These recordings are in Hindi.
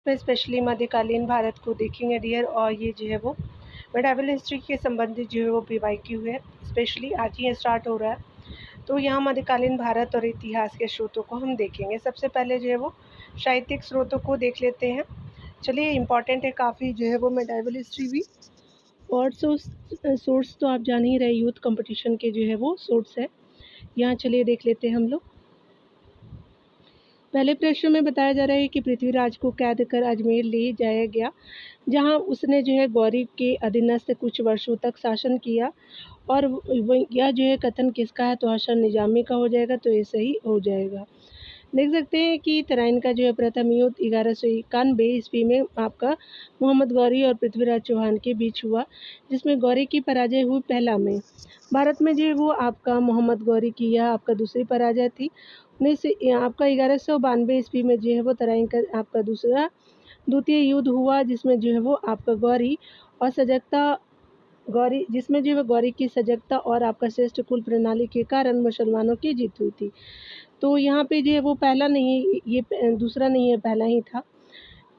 में स्पेशली मध्यकालीन भारत को देखेंगे डियर, और ये जो है वो मेडावल हिस्ट्री के संबंधित जो है वो PYQ है, स्पेशली आज ही स्टार्ट हो रहा है। तो यहाँ मध्यकालीन भारत और इतिहास के स्रोतों को हम देखेंगे। सबसे पहले जो है वो साहित्यिक स्रोतों को देख लेते हैं। चलिए, इम्पॉर्टेंट है काफ़ी जो है वो मेडावल हिस्ट्री भी। और सोर्स तो आप जान ही रहे, यूथ कंपटीशन के जो है वो सोर्स है। यहाँ चलिए देख लेते हैं हम लोग। पहले प्रश्न में बताया जा रहा है कि पृथ्वीराज को कैद कर अजमेर ले जाया गया, जहां उसने जो है गौरी के अधीनस्थ कुछ वर्षों तक शासन किया। और यह जो है कथन किसका है, तो हसन निजामी का हो जाएगा, तो ये सही हो जाएगा। देख सकते हैं कि तराइन का जो है प्रथम युद्ध 1191 ईस्वी में आपका मोहम्मद गौरी और पृथ्वीराज चौहान के बीच हुआ, जिसमें गौरी की पराजय हुई पहला में। भारत में जो है वो आपका मोहम्मद गौरी की यह आपका दूसरी पराजय थी। आपका 1192 ईस्वी में जो है वो तराइन का आपका द्वितीय युद्ध हुआ, जिसमें जो है वो आपका जिसमें जो है गौरी की सजगता और आपका श्रेष्ठ कुल प्रणाली के कारण मुसलमानों की जीत हुई थी। तो यहाँ पे जो है वो पहला नहीं, ये दूसरा नहीं है, पहला ही था।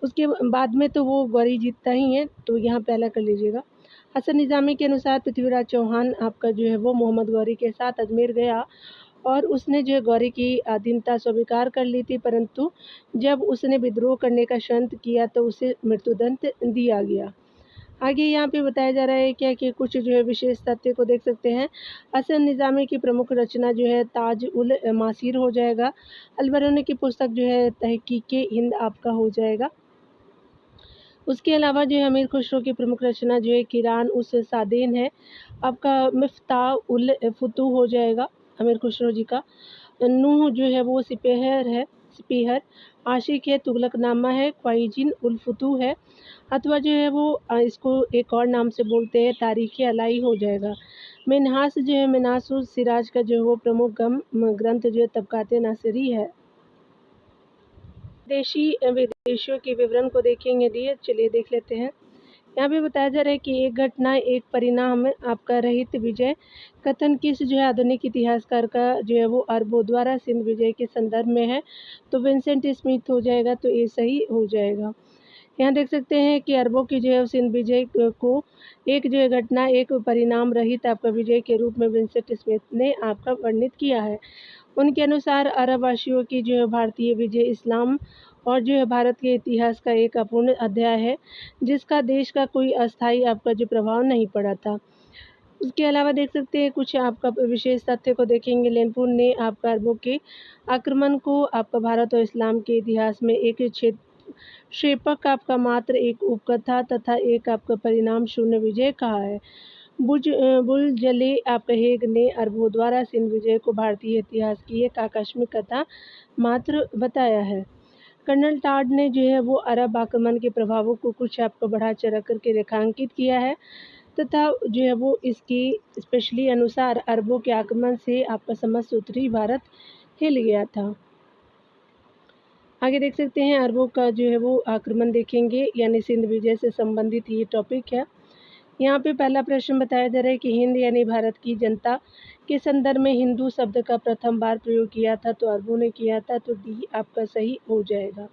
उसके बाद में तो वो गौरी जीतता ही है, तो यहाँ पहला कर लीजिएगा। हसन निजामी के अनुसार पृथ्वीराज चौहान आपका जो है वो मोहम्मद गौरी के साथ अजमेर गया और उसने जो है गौरी की अधीनता स्वीकार कर ली थी, परंतु जब उसने विद्रोह करने का षड्यंत्र किया तो उसे मृत्युदंड दिया गया। आगे यहाँ पे बताया जा रहा है क्या कि कुछ जो है विशेष तथ्य को देख सकते हैं। हसन निजामी की प्रमुख रचना जो है ताज उल मासीर हो जाएगा। अलबरूनी की पुस्तक जो है तहकीके हिंद आपका हो जाएगा। उसके अलावा जो है अमीर खुसरो की प्रमुख रचना जो है किरान उस सादेन है, आपका मिफ्ताह उल फुतूह हो जाएगा अमीर खुसरो जी का। नूह जो है वो सिपहर आशिक है, तुगलकनामा है, ख्वाइजिन उल फुतूह है, अथवा जो है वो इसको एक और नाम से बोलते हैं तारीख़ अलाई हो जाएगा। मिन्हास जो है मिन्हासुल सिराज का जो है वो प्रमुख ग्रंथ जो है तबकात नासिरी है। विदेशियों के विवरण को देखेंगे दिए, चलिए देख लेते हैं। यहाँ पे बताया जा रहा है कि एक घटना एक परिणाम आपका रहित विजय कथन किस जो है आधुनिक इतिहासकार का जो है वो अरबों द्वारा सिंध विजय के संदर्भ में है, तो विंसेंट स्मिथ हो जाएगा, तो ये सही हो जाएगा। यहाँ देख सकते हैं कि अरबों की जो है सिंध विजय को एक जो है घटना एक परिणाम रहित आपका विजय के रूप में विंसेंट स्मिथ ने आपका वर्णित किया है। उनके अनुसार अरबवासियों की जो है भारतीय विजय इस्लाम और जो है भारत के इतिहास का एक अपूर्ण अध्याय है, जिसका देश का कोई अस्थायी आपका जो प्रभाव नहीं पड़ा था। उसके अलावा देख सकते हैं कुछ आपका विशेष तथ्य को देखेंगे। लेनपुर ने आपका अरबों के आक्रमण को आपका भारत और इस्लाम के इतिहास में एक क्षेपक आपका मात्र एक उपकथा तथा एक आपका परिणाम शून्य विजय कहा है। बुलजले आपका हेग ने अरबों द्वारा सिंध विजय को भारतीय इतिहास की एक आकस्मिक कथा मात्र बताया है। कर्नल टाड ने जो है वो अरब आक्रमण के प्रभावों को कुछ आपको बढ़ा चढ़ा करके रेखांकित किया है, तथा जो है वो इसकी स्पेशली अनुसार अरबों के आक्रमण से आपका समस्त उत्तरी भारत हिल गया था। आगे देख सकते हैं अरबों का जो है वो आक्रमण देखेंगे, यानी सिंध विजय से संबंधित ये टॉपिक है। यहाँ पे पहला प्रश्न बताया जा रहा है कि हिंद यानी भारत की जनता के संदर्भ में हिंदू शब्द का प्रथम बार प्रयोग किया था, तो अरबों ने किया था, तो डी आपका सही हो जाएगा।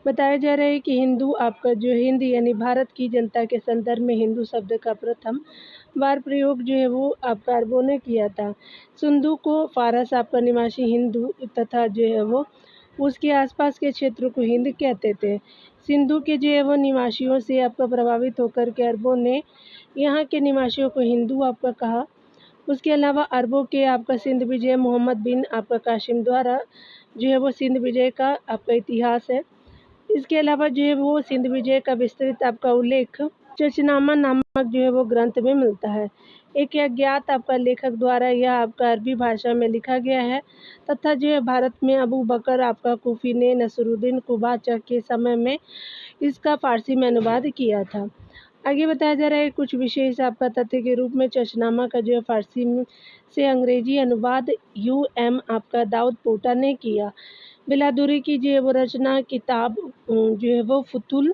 बताया जा रहा है कि हिंदू आपका जो हिंद यानी भारत की जनता के संदर्भ में हिंदू शब्द का प्रथम बार प्रयोग जो है वो आपका अरबों ने किया था। सिंधु को फारस आपका निवासी हिंदू तथा जो है वो उसके आसपास के क्षेत्र को हिंद कहते थे। सिंधु के जो है वो निवासियों से आपका प्रभावित होकर के अरबों ने यहाँ के निवासियों को हिंदू आपका कहा। उसके अलावा अरबों के आपका सिंध विजय मोहम्मद बिन आपका कासिम द्वारा जो है वो सिंध विजय का आपका इतिहास है। इसके अलावा जो है वो सिंध विजय का विस्तृत आपका उल्लेख चचनामा नामक जो है वो ग्रंथ में मिलता है। एक अज्ञात आपका लेखक द्वारा यह आपका अरबी भाषा में लिखा गया है, तथा जो है भारत में अबू बकर आपका कूफी ने नसरुद्दीन कुबाचा के समय में इसका फारसी में अनुवाद किया था। आगे बताया जा रहा है कुछ विशेष आपका तथ्य के रूप में चचनामा का जो है फारसी से अंग्रेजी अनुवाद UM आपका दाऊद पोटा ने किया। बिलादुरी की जो है वो रचना किताब जो है वो फुतुल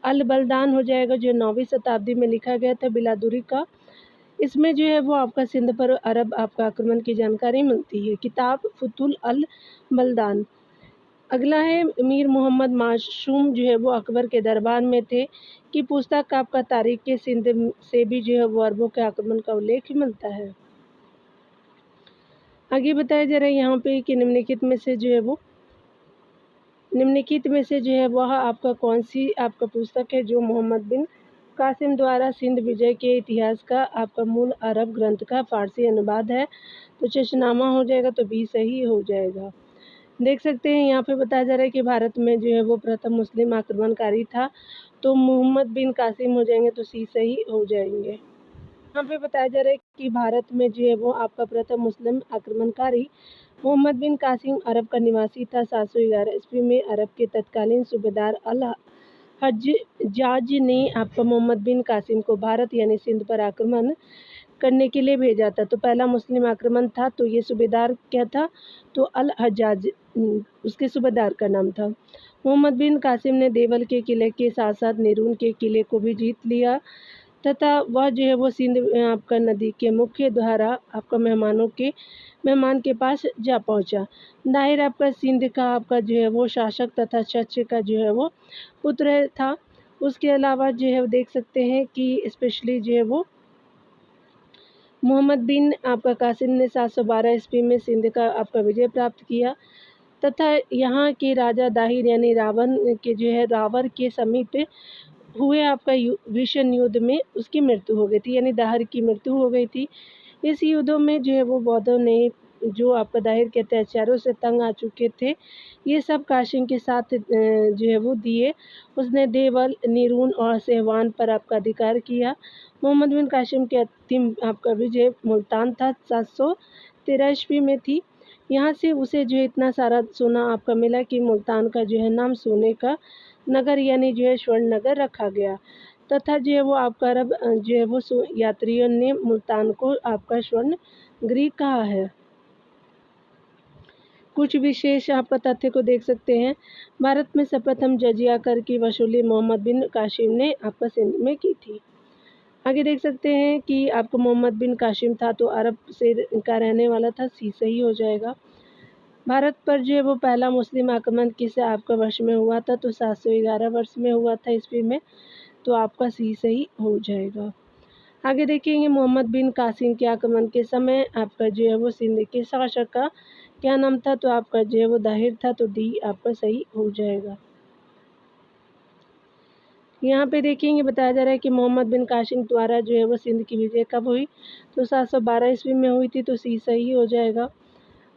अल बलदान हो जाएगा, जो 9वीं शताब्दी में लिखा गया था बिलादुरी का। इसमें जो है वो आपका सिंध पर अरब आपका आक्रमण की जानकारी मिलती है। किताब फुतुल अल बलदान। अगला है मीर मोहम्मद मासूम जो है वो अकबर के दरबार में थे कि पुस्तक आपका तारीख के सिंध से भी जो है वो अरबों के आक्रमण का उल्लेख मिलता है। आगे बताया जा रहा है यहाँ पे कि निम्नलिखित में से जो है वह आपका कौन सी आपका पुस्तक है जो मोहम्मद बिन कासिम द्वारा सिंध विजय के इतिहास का आपका मूल अरब ग्रंथ का फारसी अनुवाद है। तो चशनामा हो जाएगा, तो बी सही हो जाएगा। देख सकते हैं यहाँ पे बताया जा रहा है कि भारत में जो है वो प्रथम मुस्लिम आक्रमणकारी था, तो मोहम्मद बिन कासिम हो जाएंगे, तो सी सही हो जाएंगे। यहाँ पे बताया जा रहा है कि भारत में जो है वो आपका प्रथम मुस्लिम आक्रमणकारी मोहम्मद बिन कासिम अरब का निवासी था। 711 ईस्वी में अरब के तत्कालीन सूबेदार अल हज्जाज ने आपका मोहम्मद बिन कासिम को भारत यानी सिंध पर आक्रमण करने के लिए भेजा था। तो पहला मुस्लिम आक्रमण था, तो ये सूबेदार क्या था, तो अल हज्जाज उसके सूबेदार का नाम था। मोहम्मद बिन कासिम ने देवल के किले के साथ साथ नेरून के किले को भी जीत लिया तथा वह जो है वो सिंध आपका नदी के मुख्य द्वारा आपका मेहमान के पास जा पहुंचा। दाहिर आपका सिंध का आपका जो है वो शासक तथा शच का जो है वो पुत्र था। उसके अलावा जो है देख सकते हैं कि स्पेशली जो है वो मोहम्मद बिन आपका कासिम ने 712 ईस्वी में सिंध का आपका विजय प्राप्त किया तथा यहाँ के राजा दाहिर यानी रावण के जो है रावर के समीप हुए आपका भीषण युद्ध में उसकी मृत्यु हो गई थी, यानी दाहिर की मृत्यु हो गई थी। इस युद्धों में जो है वो बौद्धों ने जो आपका दाहिर के अत्याचारों से तंग आ चुके थे, ये सब काशिम के साथ जो है वो दिए। उसने देवल, नीरून और सेहवान पर आपका अधिकार किया। मोहम्मद बिन काशिम के अंतिम आपका विजय मुल्तान था, 713 ईस्वी में थी। यहाँ से उसे जो है इतना सारा सोना आपका मिला कि मुल्तान का जो है नाम सोने का नगर यानी जो है स्वर्ण नगर रखा गया तथा जो है वो आपका अरब जो है वो यात्रियों ने मुल्तान को आपका स्वर्ण गृह कहा है। कुछ विशेष आपका तथ्य को देख सकते हैं। भारत में सर्वप्रथम जजिया कर की वसूली मोहम्मद बिन कासिम ने आपका सिंध में की थी। आगे देख सकते हैं कि आपको मोहम्मद बिन कासिम था तो अरब से का रहने वाला था, सी सही हो जाएगा। भारत पर जो है वो पहला मुस्लिम आक्रमण किस आपका वर्ष में हुआ था, तो 711 वर्ष में हुआ था ईस्वी में, तो आपका सी सही हो जाएगा। आगे देखेंगे मोहम्मद बिन कासिम के आक्रमण के समय आपका जो है वो सिंध के शासक का क्या नाम था, तो आपका जो है वो दाहिर था, तो डी आपका सही हो जाएगा। यहाँ पे देखेंगे बताया जा रहा है कि मोहम्मद बिन कासिम द्वारा जो है वो सिंध की विजय कब हुई, तो 712 ईस्वी में हुई थी, तो सी सही हो जाएगा।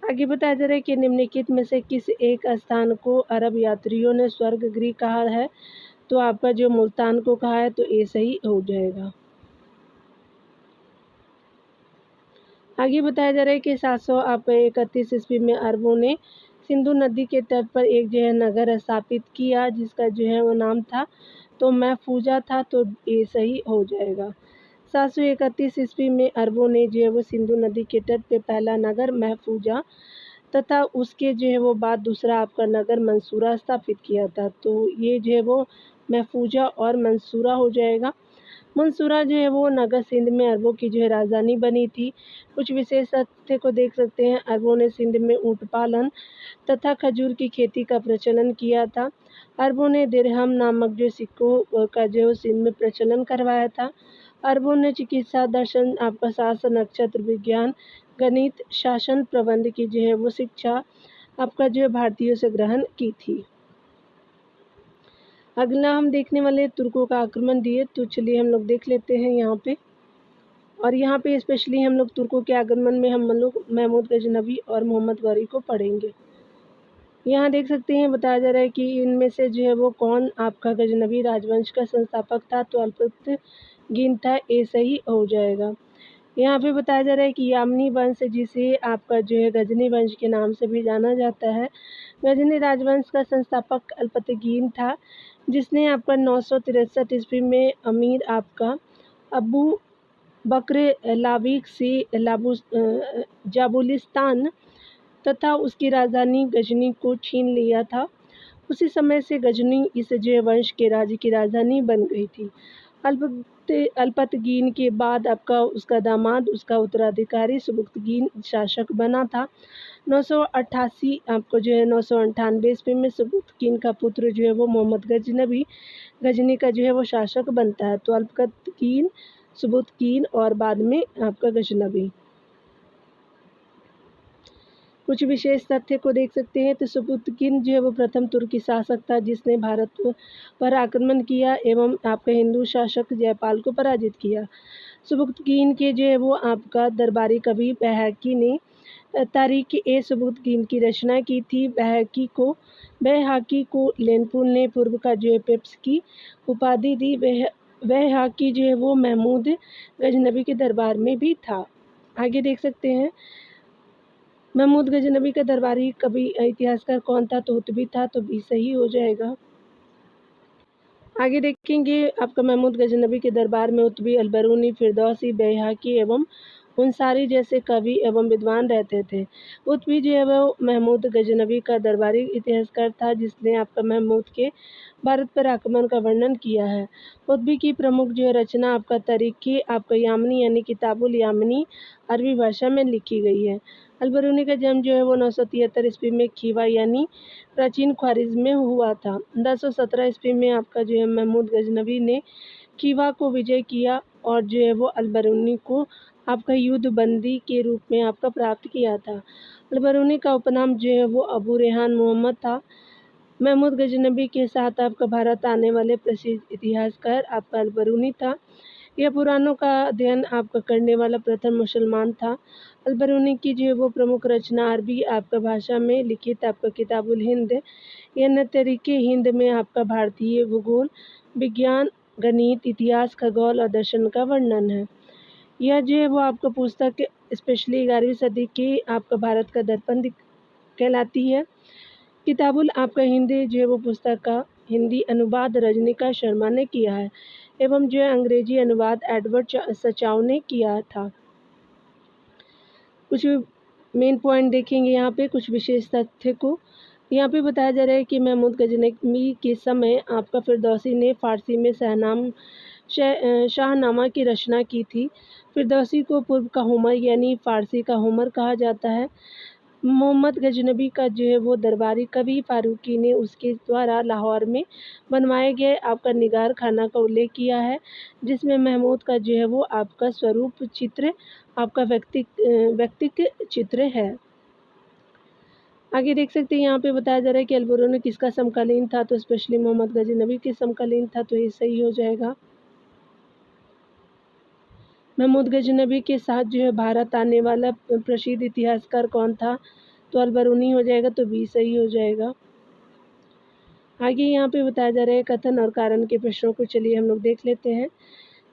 आगे बताया जा रहा है कि निम्नलिखित में से किस एक स्थान को अरब यात्रियों ने स्वर्ग गृह कहा है, तो आपका जो मुल्तान को कहा है, तो ए सही हो जाएगा। आगे बताया जा रहा है कि 731 ईस्वी में अरबों ने सिंधु नदी के तट पर एक जो है नगर स्थापित किया जिसका जो है वो नाम था तो महफूजा था, तो ये सही हो जाएगा। 731 ईस्वी में अरबों ने जो है वो सिंधु नदी के तट पे पहला नगर महफूजा तथा उसके जो है वो बाद दूसरा आपका नगर मंसूरा स्थापित किया था, तो ये जो है वो महफूजा और मंसूरा हो जाएगा। मंसूरा जो है वो नगर सिंध में अरबों की जो है राजधानी बनी थी। कुछ विशेष तथ्य को देख सकते हैं। अरबों ने सिंध में ऊँट पालन तथा खजूर की खेती का प्रचलन किया था। अरबों ने दिरहम नामक जो सिक्कों का जो सिंध में प्रचलन करवाया था। अरबों ने चिकित्सा, दर्शन, आपका शासन, नक्षत्र विज्ञान, गणित, शासन प्रबंध की जो है वो शिक्षा आपका जो है भारतीयों से ग्रहण की थी। अगला हम देखने वाले तुर्कों का आक्रमण दिए, तो चलिए हम लोग देख लेते हैं यहाँ पे। और यहाँ पे स्पेशली हम लोग तुर्कों के आक्रमण में हम लोग महमूद गजनवी और मोहम्मद गौरी को पढ़ेंगे। यहाँ देख सकते हैं बताया जा रहा है कि इनमें से जो है वो कौन आपका गजनवी राजवंश का संस्थापक था, तो अल्पतगिन था, ए सही हो जाएगा। यहाँ पे बताया जा रहा है कि यामनी वंश जिसे आपका जो है गजनी वंश के नाम से भी जाना जाता है, गजनी राजवंश का संस्थापक अल्पतगीन था जिसने आपका 963 ईस्वी में अमीर आपका अबू बकर लाविक से जाबुलिस्तान तथा उसकी राजधानी गजनी को छीन लिया था। उसी समय से गजनी इस जो वंश के राज्य की राजधानी बन गई थी। अल्पतगीन के बाद आपका उसका दामाद उसका उत्तराधिकारी सुबुक्तगीन शासक बना था। 988 आपको जो है 998 ईस्वी में सुबुक्तगीन का पुत्र जो है वो मोहम्मद गजनी का जो है वो शासक बनता है। तो अल्पतगीन, सुबुक्तगीन और बाद में आपका गजनवी। कुछ विशेष तथ्य को देख सकते हैं। तो सुबुक्तगीन जो है वो प्रथम तुर्की शासक था जिसने भारत पर आक्रमण किया एवं आपका हिंदू शासक जयपाल को पराजित किया। सुबुक्तगीन के जो है वो आपका दरबारी कवि बैहकी ने तारीख-ए-सुबुक्तगीन की रचना की थी। बैहाकी को लेनपुल ने पूर्व का जो है पेप्स की उपाधि दी। बैहाकी जो है वो महमूद गजनवी के दरबार में भी था। आगे देख सकते हैं महमूद गजनवी का दरबारी कवि इतिहासकार कौन था? तो उतबी था, तो बी सही हो जाएगा। आगे देखेंगे आपका महमूद गजनवी के दरबार में उतबी, अलबरूनी, फिरदौसी, बैहाकी एवं अंसारी जैसे कवि एवं विद्वान रहते थे। उतबी जो है वो महमूद गजनवी का दरबारी इतिहासकार था जिसने आपका महमूद के भारत पर आक्रमण का वर्णन किया है। उतबी की प्रमुख जो है रचना आपका तारीख़ आपका यामनी यानी किताबुल यामनी अरबी भाषा में लिखी गई है। अलबरूनी का जन्म जो है वो 973 ईस्वी में खीवा यानी प्राचीन ख्वारिज़्म में हुआ था। 1017 ईस्वी में आपका जो है महमूद गजनवी ने खीवा को विजय किया और जो है वो अलबरूनी को आपका युद्ध बंदी के रूप में आपका प्राप्त किया था। अलबरूनी का उपनाम जो है वो अबू रेहान मोहम्मद था। महमूद गजनवी के साथ आपका भारत आने वाले प्रसिद्ध इतिहासकार आपका अलबरूनी था। यह पुराणों का अध्ययन आपका करने वाला प्रथम मुसलमान था। अलबरूनी की जो है वो प्रमुख रचना अरबी आपका भाषा में लिखित आपका किताबुल हिंद यानी तरीके हिंद में आपका भारतीय भूगोल, विज्ञान, गणित, इतिहास, खगोल और दर्शन का वर्णन है। यह जो है वो आपका पुस्तक स्पेशली 11वीं सदी के आपका भारत का दर्पण कहलाती है। किताबुल आपका हिंदी जो है वो पुस्तक का हिंदी अनुवाद रजनीकांत शर्मा ने किया है एवं जो है अंग्रेजी अनुवाद एडवर्ड सचाव ने किया था। कुछ मेन पॉइंट देखेंगे यहाँ पे कुछ विशेष तथ्य को। यहाँ पे बताया जा रहा है कि महमूद गजनवी के समय आपका फिरदौसी ने फ़ारसी में शाहनामा की रचना की थी। फिरदौसी को पूर्व का होमर यानी फ़ारसी का होमर कहा जाता है। मोहम्मद गजनवी का जो है वो दरबारी कवि फ़ारूकी ने उसके द्वारा लाहौर में बनवाए गए आपका निगार खाना का उल्लेख किया है जिसमें महमूद का जो है वो आपका स्वरूप चित्र आपका व्यक्तिक चित्र है। आगे देख सकते हैं यहाँ पे बताया जा रहा है कि अलबरूनी किसका समकालीन था? तो स्पेशली मोहम्मद गजनवी के समकालीन था, तो ये सही हो जाएगा। महमूद गजनवी के साथ जो है भारत आने वाला प्रसिद्ध इतिहासकार कौन था? तो अलबरूनी हो जाएगा, तो बी सही हो जाएगा। आगे यहाँ पे बताया जा रहा है कथन और कारण के प्रश्नों को चलिए हम लोग देख लेते हैं।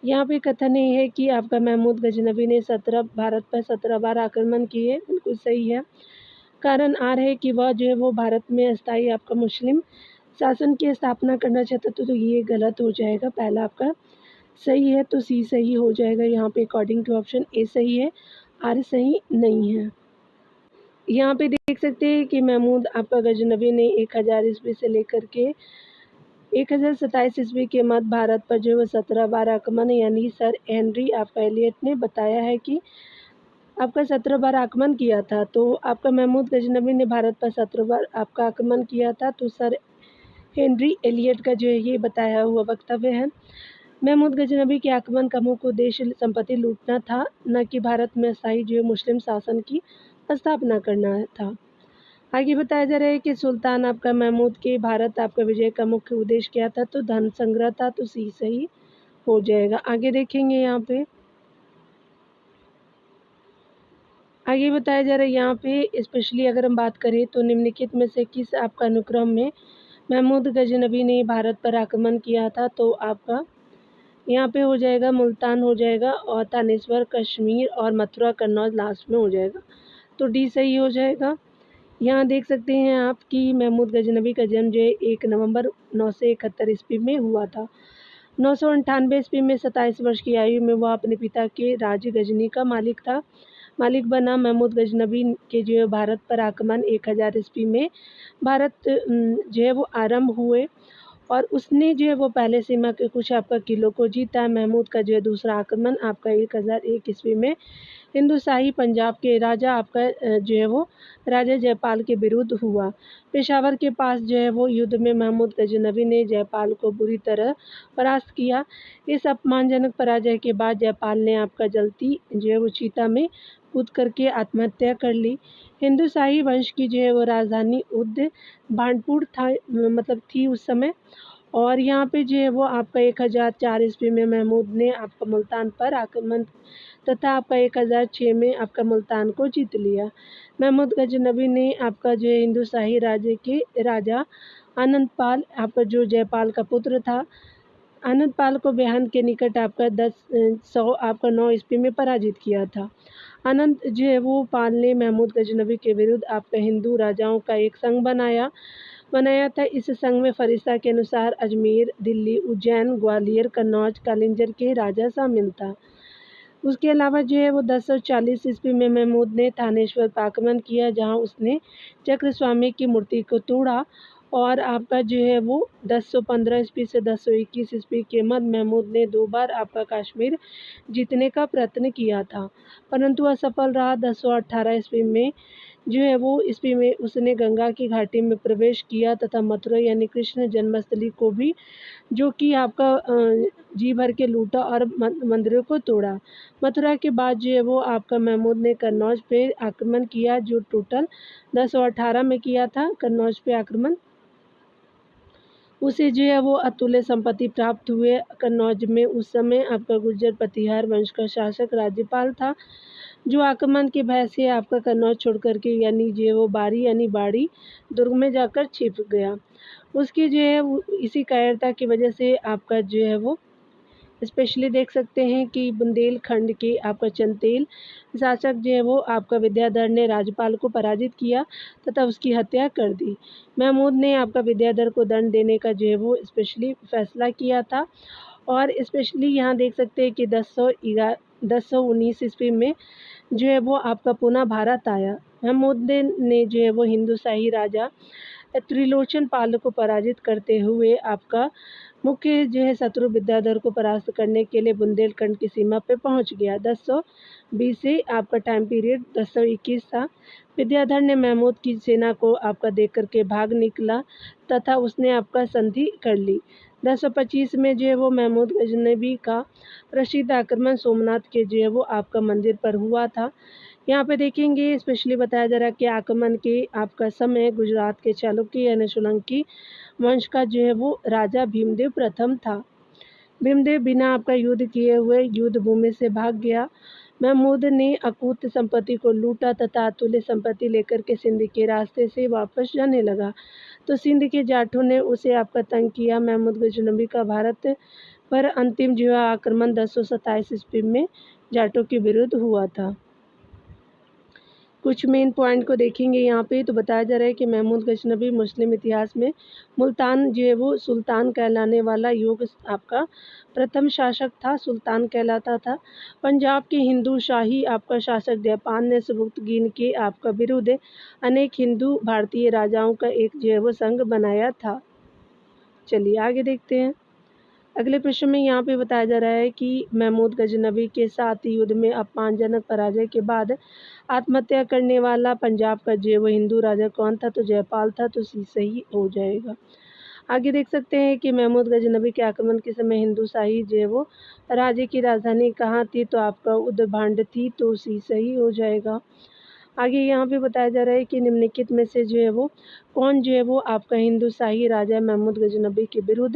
यहाँ पे कथन ये है कि आपका महमूद गजनवी ने भारत पर 17 बार आक्रमण किए, बिल्कुल सही है। कारण आ रहा है कि वह जो है वो भारत में अस्थायी आपका मुस्लिम शासन की स्थापना करना चाहता था, तो ये गलत हो जाएगा। पहला आपका सही है, तो सी सही हो जाएगा। यहाँ पे अकॉर्डिंग टू ऑप्शन ए सही है, आर सही नहीं है। यहाँ पे देख सकते हैं कि महमूद आपका गजनवी ने 1000 ईस्वी से लेकर के 1027 ईस्वी के मध्य भारत पर जो है 17 बार आक्रमण यानी सर हेनरी आपका एलियट ने बताया है कि आपका 17 बार आक्रमण किया था। तो आपका महमूद गजनवी ने भारत पर 17 बार आपका आक्रमण किया था, तो सर हेनरी एलियट का जो है ये बताया हुआ वक्तव्य है। महमूद गजनवी के आक्रमण का मुख्य उद्देश्य संपत्ति लूटना था, न कि भारत में अस्थायी जो है मुस्लिम शासन की स्थापना करना था। आगे बताया जा रहा है कि सुल्तान आपका महमूद के भारत आपका विजय का मुख्य उद्देश्य क्या था? तो धन संग्रह था, तो सी सही हो जाएगा। आगे देखेंगे यहाँ पे आगे बताया जा रहा है यहाँ पे स्पेशली अगर हम बात करें तो निम्नलिखित में से किस आपका अनुक्रम में महमूद गजनवी ने भारत पर आक्रमण किया था? तो आपका यहाँ पे हो जाएगा मुल्तान हो जाएगा और थानेश्वर कश्मीर और मथुरा कन्नौज लास्ट में हो जाएगा, तो डी सही हो जाएगा। यहाँ देख सकते हैं आप कि महमूद गजनवी का जन्म जो है 1 नवंबर 971 ईस्वी में हुआ था। 998 ईस्वी में 27 वर्ष की आयु में वह अपने पिता के राज गजनी का मालिक बना। महमूद गजनवी के जो है भारत पर आक्रमण 1000 ईस्वी में भारत जो है वो आरंभ हुए और उसने जो है वो पहले सीमा के कुछ आपका किलों को जीता। महमूद का जो है दूसरा आक्रमण आपका 1001 ईस्वी में हिंदू शाही पंजाब के राजा आपका जो है वो राजा जयपाल के विरुद्ध हुआ। पेशावर के पास जो है वो युद्ध में महमूद गजनवी ने जयपाल को बुरी तरह परास्त किया। इस अपमानजनक पराजय के बाद जयपाल ने आपका जलती जो है वो चीता में कूद करके आत्महत्या कर ली। हिंदू शाही वंश की जो है वो राजधानी उद भांडपुर था, मतलब थी उस समय। और यहाँ पे जो है वो आपका 1004 ईस्वी में महमूद ने आपका मुल्तान पर आक्रमण तथा आपका 1006 में आपका मुल्तान को जीत लिया। महमूद गजनबी ने आपका जो है हिंदू शाही राज्य के राजा आनंदपाल आपका जो जयपाल का पुत्र था, आनंदपाल को बेहन के निकट आपका 10 आपका 9 ईस्वी में पराजित किया था। आनंद जो है वो पाल ने महमूद गजनबी के विरुद्ध आपका हिंदू राजाओं का एक संघ बनाया था। इस संघ में फरिश्ता के अनुसार अजमेर, दिल्ली, उज्जैन, ग्वालियर, कन्नौज, कालिंजर के राजा शामिल था। उसके अलावा जो है वो 1040 ईस्वी में महमूद ने थानेश्वर पर आक्रमण किया, जहाँ उसने चक्रस्वामी की मूर्ति को तोड़ा। और आपका जो है वो 1015 ईस्वी से 1021 ईस्वी के मध्य महमूद ने 2 बार आपका कश्मीर जीतने का प्रयत्न किया था, परंतु असफल रहा। 1018 ईस्वी में जो है वो ईस्वी में उसने गंगा की घाटी में प्रवेश किया तथा मथुरा यानी कृष्ण जन्मस्थली को भी जो कि आपका जी भर के लूटा और मंदिरों को तोड़ा। मथुरा के बाद जो है वो आपका महमूद ने कन्नौज पे आक्रमण किया, जो टोटल 1018 में किया था कन्नौज पे आक्रमण। उसे जो है वो अतुल्य संपत्ति प्राप्त हुए। कन्नौज में उस समय आपका गुर्जर प्रतिहार वंश का शासक राज्यपाल था, जो आक्रमण के भय से आपका कन्नौज छोड़ करके यानी जो है वो बारी यानी बाड़ी दुर्ग में जाकर छिप गया। उसकी जो है वो इसी कायरता की वजह से आपका जो है वो स्पेशली देख सकते हैं कि बुंदेलखंड के आपका चंदेल शासक जो है वो आपका विद्याधर ने राज्यपाल को पराजित किया तथा उसकी हत्या कर दी। महमूद ने आपका विद्याधर को दंड देने का जो है वो स्पेशली फैसला किया था। और स्पेशली यहाँ देख सकते हैं कि 1019 ईस्वी में जो है वो आपका पुनः भारत आया। महमूद ने जो है वो हिंदू शाही राजा त्रिलोचन पाल को पराजित करते हुए आपका मुख्य जो है शत्रु विद्याधर को परास्त करने के लिए बुंदेलखंड की सीमा पे पहुंच गया। 1020 से आपका टाइम पीरियड 1021 था। विद्याधर ने महमूद की सेना को आपका देख करके भाग निकला तथा उसने आपका संधि कर ली। 1025 में जो है वो महमूद गजनबी का प्रसिद्ध आक्रमण सोमनाथ के जो है वो आपका मंदिर पर हुआ था। यहाँ पे देखेंगे स्पेशली बताया जा रहा है कि आक्रमण के आपका समय गुजरात के चालुक्य यानी सोलंकी वंश का जो है वो राजा भीमदेव प्रथम था। भीमदेव बिना आपका युद्ध किए हुए युद्ध भूमि से भाग गया। महमूद ने अकूत संपत्ति को लूटा तथा अतुल्य संपत्ति लेकर के सिंध के रास्ते से वापस जाने लगा, तो सिंध के जाटों ने उसे आपका तंग किया। महमूद गजनबी का भारत पर अंतिम जो है आक्रमण 1027 ईस्वी में जाटों के विरुद्ध हुआ था। कुछ मेन पॉइंट को देखेंगे यहाँ पे, तो बताया जा रहा है कि महमूद गजनबी मुस्लिम इतिहास में मुल्तान जो है वो सुल्तान कहलाने वाला युग आपका प्रथम शासक था, सुल्तान कहलाता था। पंजाब के हिंदू शाही आपका शासक जयपाल ने सुबुक्तगीन के आपका विरुद्ध अनेक हिंदू भारतीय राजाओं का एक जो है वो संघ बनाया था। चलिए आगे देखते हैं। अगले प्रश्न में यहाँ पे बताया जा रहा है कि महमूद गजनबी के साथ युद्ध में अपमानजनक पराजय के बाद आत्महत्या करने वाला पंजाब का जो है वो हिंदू राजा कौन था, तो जयपाल था, तो सही हो जाएगा। आगे देख सकते हैं कि महमूद गजनबी के आक्रमण के समय हिंदू शाही जो है वो राज्य की राजधानी कहाँ थी, तो आपका उदभांड थी, तो सही हो जाएगा। आगे यहाँ पे बताया जा रहा है कि निम्नलिखित में से जो है वो कौन जो है वो आपका हिंदू शाही राजा महमूद गजनबी के विरुद्ध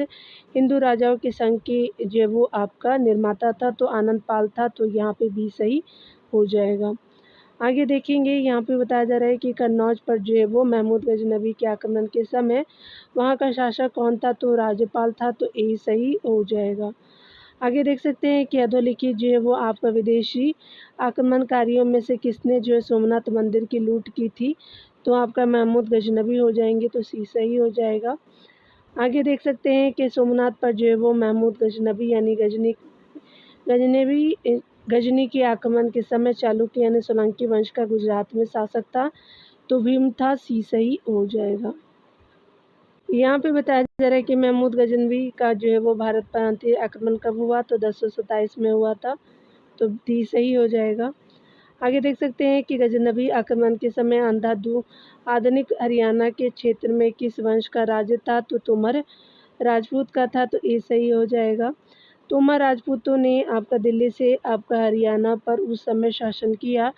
हिंदू राजाओं के संघ के जो है वो आपका निर्माता था, तो आनंदपाल था, तो यहाँ पे भी सही हो जाएगा। आगे देखेंगे यहाँ पे बताया जा रहा है कि कन्नौज पर जो है वो महमूद गजनबी के आक्रमण के समय वहाँ का शासक कौन था, तो राज्यपाल था, तो ए सही हो जाएगा। आगे देख सकते हैं कि अधोलिखित जो है वो आपका विदेशी आक्रमणकारियों में से किसने जो है सोमनाथ मंदिर की लूट की थी, तो आपका महमूद गजनबी हो जाएंगे, तो सही हो जाएगा। आगे देख सकते हैं कि सोमनाथ पर जो है वो महमूद गजनबी यानी गजनी के आक्रमण के समय चालुक्य यानी सोलंकी वंश का गुजरात में शासक था, तो भीम था, सही हो जाएगा। यहाँ पे बताया जा रहा है कि महमूद गजनवी का जो है वो भारत पर अंतर्राष्ट्रीय आक्रमण कब हुआ, तो 1027 में हुआ था, तो डी सही हो जाएगा। आगे देख सकते हैं कि गजनवी आक्रमण के समय अंधाधुंध आधुनिक हरियाणा के क्षेत्र में किस वंश का राज्य था, तो तोमर राजपूत का था, तो ए सही हो जाएगा। तोमर राजपूतों ने आपका दिल्ली से आपका हरियाणा पर उस समय शासन किया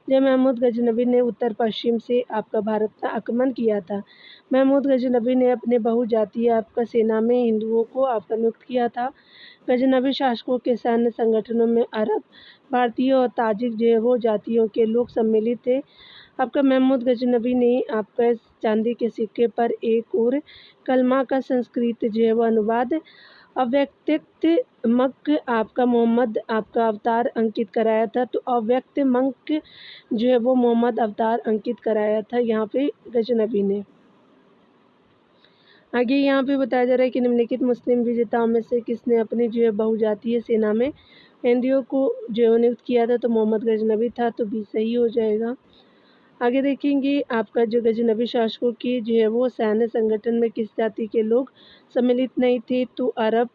जब महमूद गजनवी ने उत्तर पश्चिम से आपका भारत पर आक्रमण किया था। महमूद गजनवी ने अपने बहुजातीय आपका सेना में हिंदुओं को आपका नियुक्त किया था। गजनवी शासकों के सैन्य संगठनों में अरब, भारतीय और ताजिक जो है वो जातियों के लोग सम्मिलित थे। आपका महमूद गजनवी ने आपका चांदी के सिक्के पर एक और कलमा का संस्कृत जो है वो अनुवाद अव्यक्त मक आपका मोहम्मद आपका अवतार अंकित कराया था, तो अव्यक्त मक जो है वो मोहम्मद अवतार अंकित कराया था यहाँ पे गजनवी ने। आगे यहाँ पे बताया जा रहा है कि निम्नलिखित मुस्लिम विजेताओं में से किसने अपनी जो है बहुजातीय सेना में हिंदियों को जो है नियुक्त किया था, तो मोहम्मद गजनवी था, तो बी सही हो जाएगा। आगे देखेंगे आपका जो गजनवी शासकों की जो है वो सैन्य संगठन में किस जाति के लोग सम्मिलित नहीं थे, तो अरब,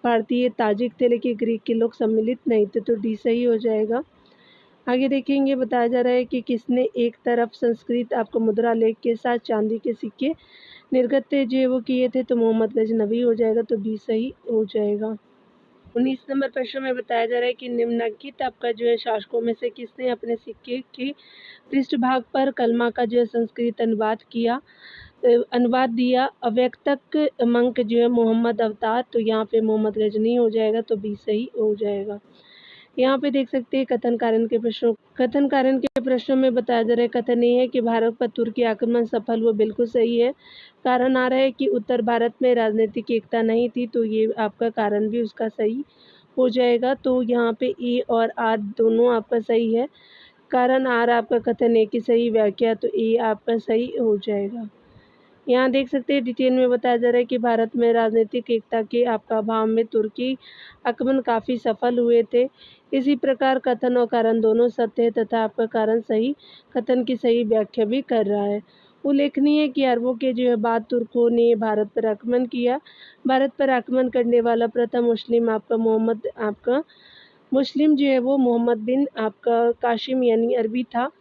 भारतीय, ताजिक थे, लेकिन ग्रीक के लोग सम्मिलित नहीं थे, तो डी सही हो जाएगा। आगे देखेंगे बताया जा रहा है कि किसने एक तरफ संस्कृत आपको मुद्रा लेख के साथ चांदी के सिक्के निर्गत जो है वो किए थे, तो मोहम्मद गजनवी हो जाएगा, तो बी सही हो जाएगा। 19 नंबर प्रश्न में बताया जा रहा है कि निम्नलिखित आपका जो है शासकों में से किसने अपने सिक्के के पृष्ठभाग पर कलमा का जो है संस्कृत अनुवाद दिया अव्यक्तक मंक जो है मोहम्मद अवतार, तो यहाँ पे मोहम्मद गजनी हो जाएगा, तो बी सही हो जाएगा। यहाँ पे देख सकते हैं कथन कारण के प्रश्नों में बताया जा रहा है कथन ये है कि भारत पर तुर्की आक्रमण सफल हुआ, बिल्कुल सही है। कारण आ रहा है कि उत्तर भारत में राजनीतिक एकता नहीं थी, तो ये आपका कारण भी उसका सही हो जाएगा, तो यहाँ पे ए और आर दोनों आपका सही है। कारण आर आपका कथन ए की सही व्याख्या, तो ए आपका सही हो जाएगा। यहाँ देख सकते हैं डिटेल में बताया जा रहा है कि भारत में राजनीतिक एकता के आपका अभाव में तुर्की आक्रमण काफ़ी सफल हुए थे। इसी प्रकार कथन और कारण दोनों सत्य है तथा आपका कारण सही कथन की सही व्याख्या भी कर रहा है। उल्लेखनीय है कि अरबों के जो है बाद तुर्कों ने भारत पर आक्रमण किया। भारत पर आक्रमण करने वाला प्रथम मुस्लिम जो है वो मोहम्मद बिन आपका काशिम यानी अरबी था,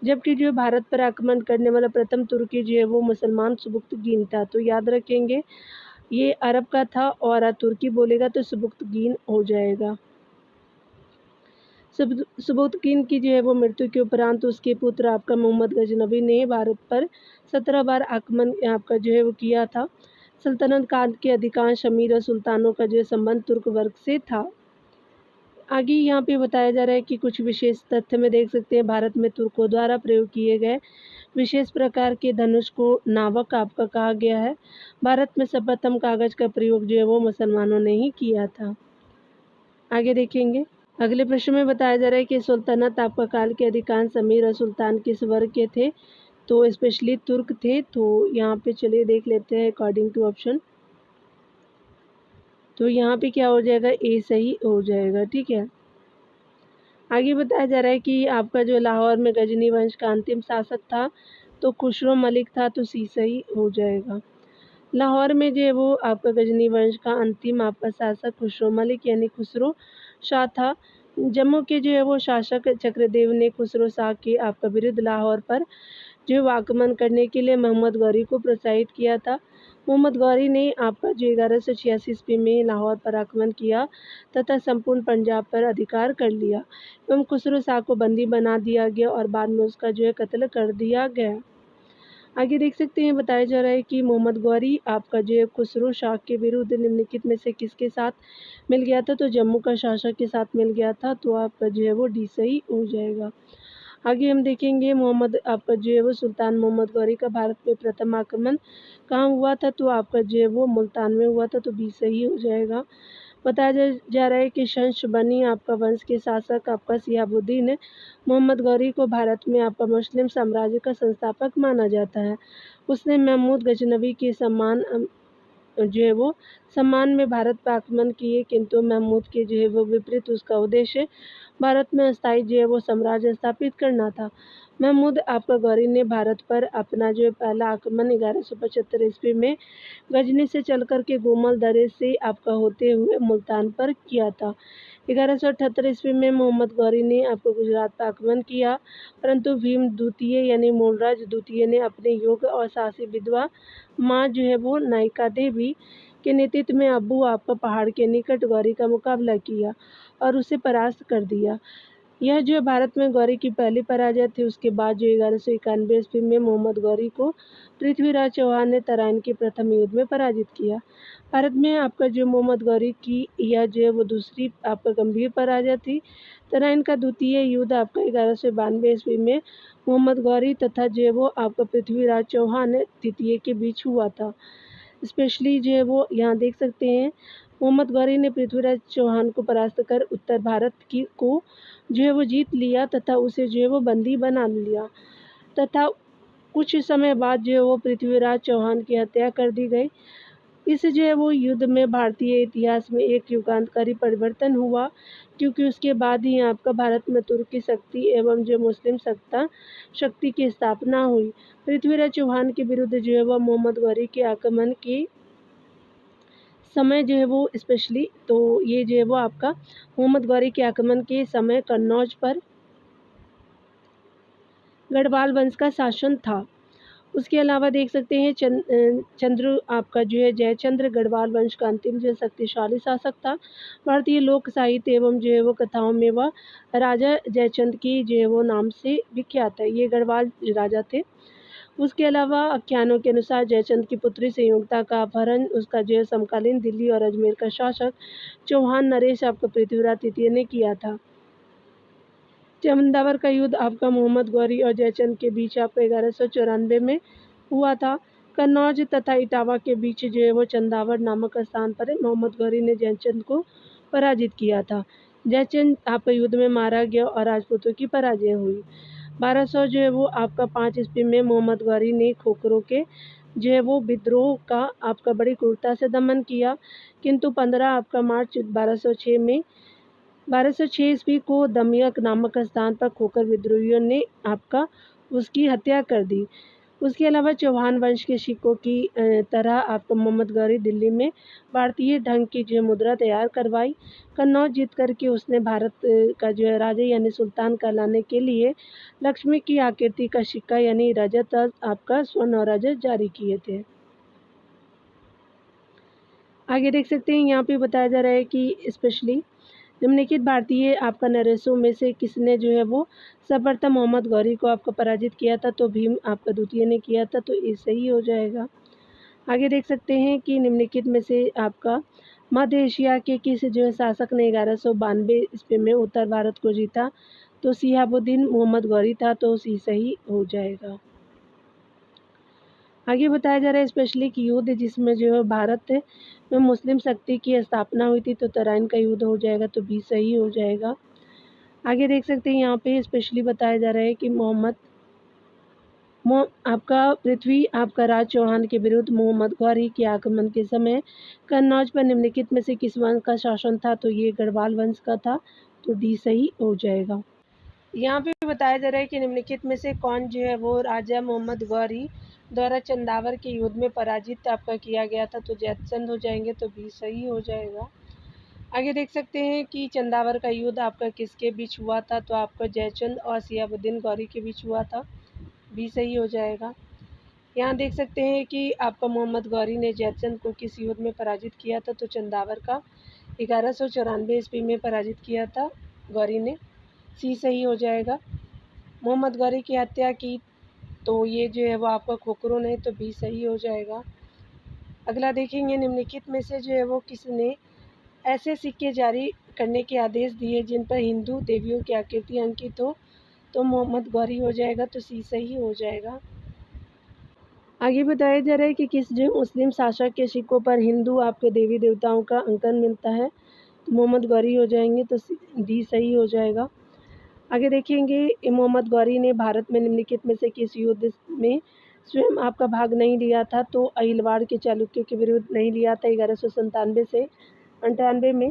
जबकि जो भारत पर आक्रमण करने वाला प्रथम तुर्की जो है वो मुसलमान सुबुक्तगीन था। तो याद रखेंगे ये अरब का था और तुर्की बोलेगा तो सुबुक्तगीन हो जाएगा। सुबुक्तगीन की जो है वो मृत्यु के उपरांत उसके पुत्र आपका मोहम्मद गजनवी ने भारत पर 17 बार आक्रमण आपका जो है वो किया था। सल्तनत काल के अधिकांश अमीर और सुल्तानों का जो है संबंध तुर्क वर्ग से था। आगे यहाँ पे बताया जा रहा है कि कुछ विशेष तथ्य में देख सकते हैं भारत में तुर्कों द्वारा प्रयोग किए गए विशेष प्रकार के धनुष को नावक आपका कहा गया है। भारत में सर्वप्रथम कागज का प्रयोग जो है वो मुसलमानों ने ही किया था। आगे देखेंगे अगले प्रश्न में बताया जा रहा है कि सुल्तनत आपका काल के अधिकांश अमीर और सुल्तान किस वर्ग के थे, तो स्पेशली तुर्क थे। तो यहाँ पे चलिए देख लेते हैं अकॉर्डिंग टू ऑप्शन, तो यहाँ पे क्या हो जाएगा, ए सही हो जाएगा। ठीक है, आगे बताया जा रहा है कि आपका जो लाहौर में गजनी वंश का अंतिम शासक था, तो खुसरो मलिक था, तो सी सही हो जाएगा। लाहौर में जो है वो आपका गजनी वंश का अंतिम आपका शासक खुसरो मलिक यानी खुसरो शाह था। जम्मू के जो है वो शासक चक्रदेव ने खुसरो शाह के आपका विरुद्ध लाहौर पर जो है आक्रमण करने के लिए मोहम्मद गौरी को प्रोत्साहित किया था। मोहम्मद गौरी ने आपका जो 1186 ईस्वी में लाहौर पर आक्रमण किया तथा संपूर्ण पंजाब पर अधिकार कर लिया एवं खुसरो शाह को बंदी बना दिया गया और बाद में उसका जो है कत्ल कर दिया गया। आगे देख सकते हैं बताया जा रहा है कि मोहम्मद गौरी आपका जो है खुसरो शाह के विरुद्ध निम्नलिखित में से किसके साथ मिल गया था, तो जम्मू का शासक के साथ मिल गया था, तो आपका जो है वो डी सही हो जाएगा। आगे हम देखेंगे मोहम्मद आपका जो है वो सुल्तान मोहम्मद गौरी का भारत में प्रथम आक्रमण कहाँ हुआ था, तो आपका जो है वो मुल्तान में हुआ था, तो बी सही हो जाएगा। बताया जा रहा है कि शंश बनी आपका वंश के शासक आपका सियाबुद्दीन मोहम्मद गौरी को भारत में आपका मुस्लिम साम्राज्य का संस्थापक माना जाता है। उसने महमूद गजनवी के सम्मान में भारत पर आक्रमण किए, किंतु महमूद के जो है वो विपरीत उसका उद्देश्य भारत में अस्थायी जो है वो साम्राज्य स्थापित करना था। महमूद आपका गौरी ने भारत पर अपना जो है पहला आक्रमण 1175 ईस्वी में गजनी से चलकर के गोमल दर्रे से आपका होते हुए मुल्तान पर किया था। 1178 ईस्वी में मोहम्मद गौरी ने आपको गुजरात पर आक्रमण किया, परंतु भीम द्वितीय यानी मूलराज द्वितीय ने अपने योग्य और साहसी विधवा माँ जो है वो नायिका देवी के नेतृत्व में अब्बू आपका पहाड़ के निकट गौरी का मुकाबला किया और उसे परास्त कर दिया। यह जो है भारत में गौरी की पहली पराजय थी। उसके बाद जो 1191 ईस्वी में मोहम्मद गौरी को पृथ्वीराज चौहान ने तराइन के प्रथम युद्ध में पराजित किया। भारत में आपका जो मोहम्मद गौरी की यह जो है वो दूसरी आपका गंभीर पराजय थी। तराइन का द्वितीय युद्ध आपका 1192 ईस्वी में मोहम्मद गौरी तथा जो है वो आपका पृथ्वीराज चौहान द्वितीय के बीच हुआ था। स्पेशली जो है वो यहाँ देख सकते हैं, मोहम्मद गौरी ने पृथ्वीराज चौहान को परास्त कर उत्तर भारत की को जो है वो जीत लिया तथा उसे जो है वो बंदी बना लिया तथा कुछ समय बाद जो है वो पृथ्वीराज चौहान की हत्या कर दी गई। इस जो है वो युद्ध में भारतीय इतिहास में एक युगांतकारी परिवर्तन हुआ, क्योंकि उसके बाद ही आपका भारत में तुर्की शक्ति एवं जो मुस्लिम शक्ति की स्थापना हुई। पृथ्वीराज चौहान के विरुद्ध जो है वह मोहम्मद गौरी के आक्रमण के समय जो है वो स्पेशली तो ये जो है वो आपका मोहम्मद गौरी के आक्रमण के समय कन्नौज पर गढ़वाल वंश का शासन था। उसके अलावा देख सकते हैं चंद्र आपका जो है जयचंद्र गढ़वाल वंश का अंतिम जो शक्तिशाली शासक था। भारतीय लोक साहित्य एवं जो है वो कथाओं में वह राजा जयचंद की जो है वो नाम से विख्यात है। ये गढ़वाल राजा थे। उसके अलावा आख्यानों के अनुसार जयचंद की पुत्री संयुक्ता का अपहरण उसका जो है समकालीन दिल्ली और अजमेर का शासक चौहान नरेश आपका पृथ्वीराज तृतीय ने किया था। चंदावर का युद्ध आपका मोहम्मद गौरी और जयचंद के बीच आपका 1194 में हुआ था। कन्नौज तथा इटावा के बीच जो है वो चंदावर नामक स्थान पर मोहम्मद गौरी ने जयचंद को पराजित किया था। जयचंद आपका युद्ध में मारा गया और राजपूतों की पराजय हुई। 1200 जो है वो आपका 5 ईस्वी में मोहम्मद गौरी ने खोखरों के जो है वो विद्रोह का आपका बड़ी क्रूरता से दमन किया, किंतु 15 आपका मार्च 1206 ईस्वी को दमियक नामक स्थान पर खोखर विद्रोहियों ने आपका उसकी हत्या कर दी। उसके अलावा चौहान वंश के सिक्कों की तरह आपका मोहम्मद गौरी दिल्ली में भारतीय ढंग की जो मुद्रा तैयार करवाई। कन्नौज जीत करके उसने भारत का जो है राजा यानी सुल्तान कहलाने के लिए लक्ष्मी की आकृति का सिक्का यानी रजत आपका स्वर्ण और रजत जारी किए थे। आगे देख सकते हैं, यहाँ पे बताया जा रहा है कि स्पेशली निम्नलिखित भारतीय आपका नरेशों में से किसने जो है वो सर्वप्रथम मोहम्मद गौरी को आपका पराजित किया था, तो भीम आपका द्वितीय ने किया था, तो ये सही हो जाएगा। आगे देख सकते हैं कि निम्नलिखित में से आपका मध्य एशिया के किस जो है शासक ने 1192 ईस्वी में उत्तर भारत को जीता, तो शिहाबुद्दीन मोहम्मद गौरी था, तो ये सही हो जाएगा। आगे बताया जा रहा है स्पेशली कि युद्ध जिसमें जो है भारत में मुस्लिम शक्ति की स्थापना हुई थी, तो तराइन का युद्ध हो जाएगा, तो भी सही हो जाएगा। आगे देख सकते हैं यहाँ पे स्पेशली बताया जा रहा है कि आपका पृथ्वी आपका राज चौहान के विरुद्ध मोहम्मद गौरी के आक्रमण के समय कन्नौज पर निम्नलिखित में से किस वंश का शासन था, तो ये गढ़वाल वंश का था, तो डी सही हो जाएगा। यहाँ पे बताया जा रहा है कि निम्नलिखित में से कौन जो है वो राजा मोहम्मद गौरी द्वारा चंदावर के युद्ध में पराजित आपका किया गया था, तो जयचंद हो जाएंगे, तो भी सही हो जाएगा। आगे देख सकते हैं कि चंदावर का युद्ध आपका किसके बीच हुआ था, तो आपका जयचंद और शिहाबुद्दीन गौरी के बीच हुआ था, भी सही हो जाएगा। यहाँ देख सकते हैं कि आपका मोहम्मद गौरी ने जयचंद को किस युद्ध में पराजित किया था, तो चंदावर का 1194 ईस्वी में पराजित किया था गौरी ने, सी सही हो जाएगा। मोहम्मद गौरी की हत्या की, तो ये जो है वो आपका खोखरों ने, तो भी सही हो जाएगा। अगला देखेंगे निम्नलिखित में से जो है वो किसने ऐसे सिक्के जारी करने के आदेश दिए जिन पर हिंदू देवियों की आकृति अंकित हो, तो मोहम्मद गौरी हो जाएगा, तो सी सही हो जाएगा। आगे बताया जा रहा है कि किस जो मुस्लिम शासक के सिक्कों पर हिंदू आपके देवी देवताओं का अंकन मिलता है, तो मोहम्मद गौरी हो जाएंगे, तो डी सही हो जाएगा। आगे देखेंगे मोहम्मद गौरी ने भारत में निम्नलिखित में से किस युद्ध में स्वयं आपका भाग नहीं लिया था, तो अहिलवाड़ के चालुक्यों के विरुद्ध नहीं लिया था 1197 से 98 में।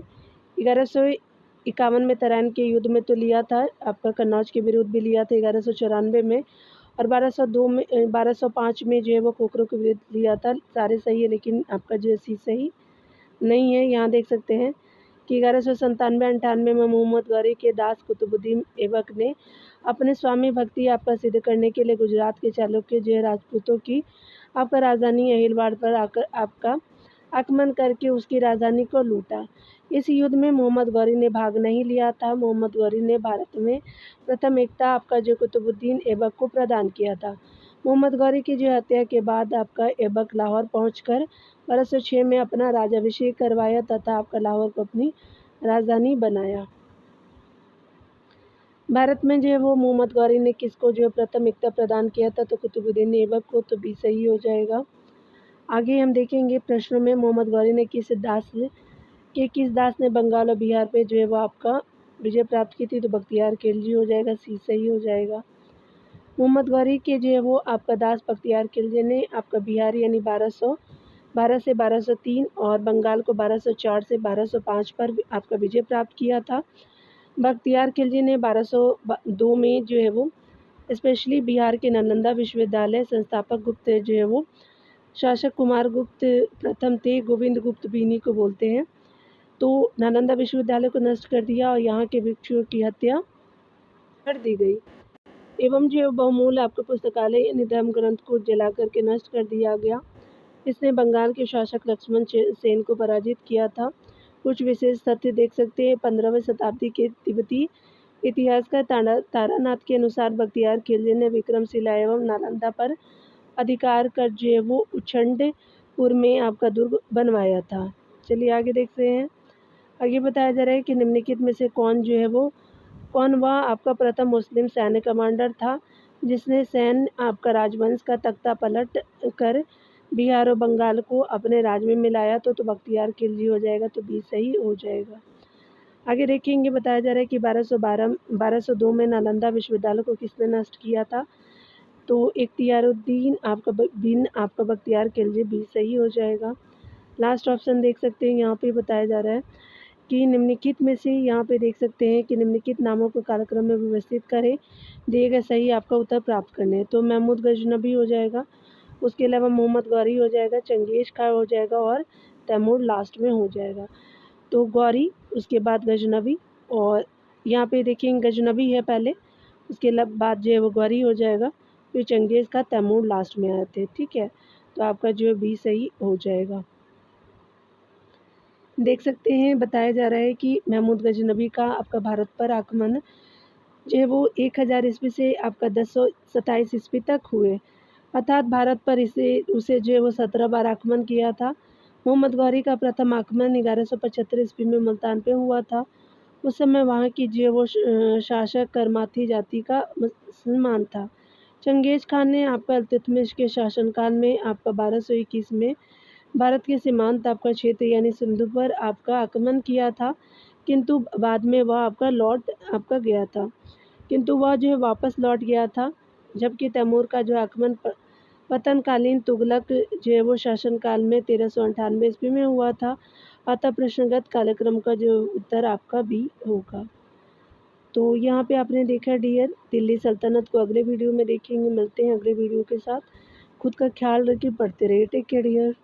1100 51 में तराइन के युद्ध में तो लिया था, आपका कन्नौज के विरुद्ध भी लिया था 1194 में, और 1205 में जो है वो खोखरों के विरुद्ध लिया था। सारे सही है लेकिन आपका जो है सी सही नहीं है। यहाँ देख सकते हैं कि 1197-98 में मोहम्मद गौरी के दास कुतुबुद्दीन ऐबक ने अपने स्वामी भक्ति आपका सिद्ध करने के लिए गुजरात के चालुक्य जो है राजपूतों की आपका राजधानी अहिलवाड़ पर आकर आपका आक्रमण करके उसकी राजधानी को लूटा। इस युद्ध में मोहम्मद गौरी ने भाग नहीं लिया था। मोहम्मद गौरी ने भारत में प्रथम एकता आपका जो कुतुबुद्दीन ऐबक को प्रदान किया था। मोहम्मद गौरी की जो हत्या के बाद आपका ऐबक लाहौर पहुंचकर 1206 में अपना राज्याभिषेक करवाया तथा आपका लाहौर को अपनी राजधानी बनाया। भारत में जो है वो मोहम्मद गौरी ने किसको जो है प्रथम एकता प्रदान किया था, तो कुतुबुद्दीन ऐबक को, तो बी सही हो जाएगा। आगे हम देखेंगे प्रश्नों में मोहम्मद गौरी ने किस दास ने बंगाल और बिहार पे जो है वो आपका विजय प्राप्त की थी, तो बख्तियार खिलजी हो जाएगा, सी सही हो जाएगा। मोहम्मद गौरी के जो है वो आपका दास बख्तियार खिलजी ने आपका बिहार यानी 1212 से 1203 और बंगाल को 1204 से 1205 पर आपका विजय प्राप्त किया था। बख्तियार खिलजी ने 1202 में जो है वो स्पेशली बिहार के नालंदा विश्वविद्यालय संस्थापक गुप्त जो है वो शासक कुमार गुप्त प्रथम थे, गोविंद गुप्त बीनी को बोलते हैं, तो नालंदा विश्वविद्यालय को नष्ट कर दिया और यहाँ के भिक्षुओं की हत्या कर दी गई एवं जो बहुमूल्य आपका पुस्तकालय यानी धर्म ग्रंथ को जला करके नष्ट कर दिया गया। इसने बंगाल के शासक लक्ष्मण सेन को पराजित किया था। कुछ विशेष तथ्य देख सकते हैं। 15वीं शताब्दी के तिब्बती इतिहासकार तारानाथ के अनुसार बख्तियार खिलजी ने विक्रमशिला एवं नालंदा पर अधिकार कर जो है वो उछंडपुर में आपका दुर्ग बनवाया था। चलिए आगे देखते हैं। आगे बताया जा रहा है कि निम्नलिखित में से कौन वह आपका प्रथम मुस्लिम सैन्य कमांडर था जिसने सैन्य आपका राजवंश का तख्ता पलट कर बिहार और बंगाल को अपने राज में मिलाया, तो बख्तियार खिलजी हो जाएगा, तो बी सही हो जाएगा। आगे देखेंगे बताया जा रहा है कि 1202 में नालंदा विश्वविद्यालय को किसने नष्ट किया था, तो इख्तियारुद्दीन आपका बख्तियार खिलजी, बी सही हो जाएगा। लास्ट ऑप्शन देख सकते हैं, यहाँ पे बताया जा रहा है कि निम्नलिखित में से यहाँ पे देख सकते हैं कि निम्नलिखित नामों को कालक्रम में व्यवस्थित करें, दिए गए सही आपका उत्तर प्राप्त करने हैं। तो महमूद गजनबी हो जाएगा, उसके अलावा मोहम्मद गौरी हो जाएगा, चंगेज खां हो जाएगा और तैमूर लास्ट में हो जाएगा। तो गौरी, उसके बाद गजनबी, और यहाँ पे देखेंगे गजनबी है पहले, उसके बाद जो है वो गौरी हो जाएगा, फिर चंगेज खां, तैमूर लास्ट में आए थे। ठीक है, तो आपका जो है बी सही हो जाएगा। देख सकते हैं बताया जा रहा है कि महमूद गजनबी का आपका भारत पर आक्रमण जो है वो 1000 ईस्वी से आपका 1027 ईस्वी तक हुए, अर्थात भारत पर उसे जो है वो 17 बार आक्रमण किया था। मोहम्मद गौरी का प्रथम आक्रमण 1175 ईस्वी में मुल्तान पे हुआ था। उस समय वहाँ की जो है वो शासक करमाथी जाति का मुसलमान था। चंगेज खान ने आपका इल्तुतमिश के शासनकाल में आपका 1221 में भारत के सीमांत आपका क्षेत्र यानी सिंधु पर आपका आक्रमण किया था, किंतु बाद में वह आपका गया था, किंतु वह जो है वापस लौट गया था। जबकि तैमूर का जो आक्रमण पतनकालीन तुगलक जो है वो शासनकाल में 1398 ईस्वी में हुआ था। अतः प्रश्नगत कार्यक्रम का जो उत्तर आपका बी होगा। तो यहाँ पे आपने देखा डियर, दिल्ली सल्तनत को अगले वीडियो में देखेंगे। मिलते हैं अगले वीडियो के साथ। खुद का ख्याल रखिए, पढ़ते रहिए। Take care dear.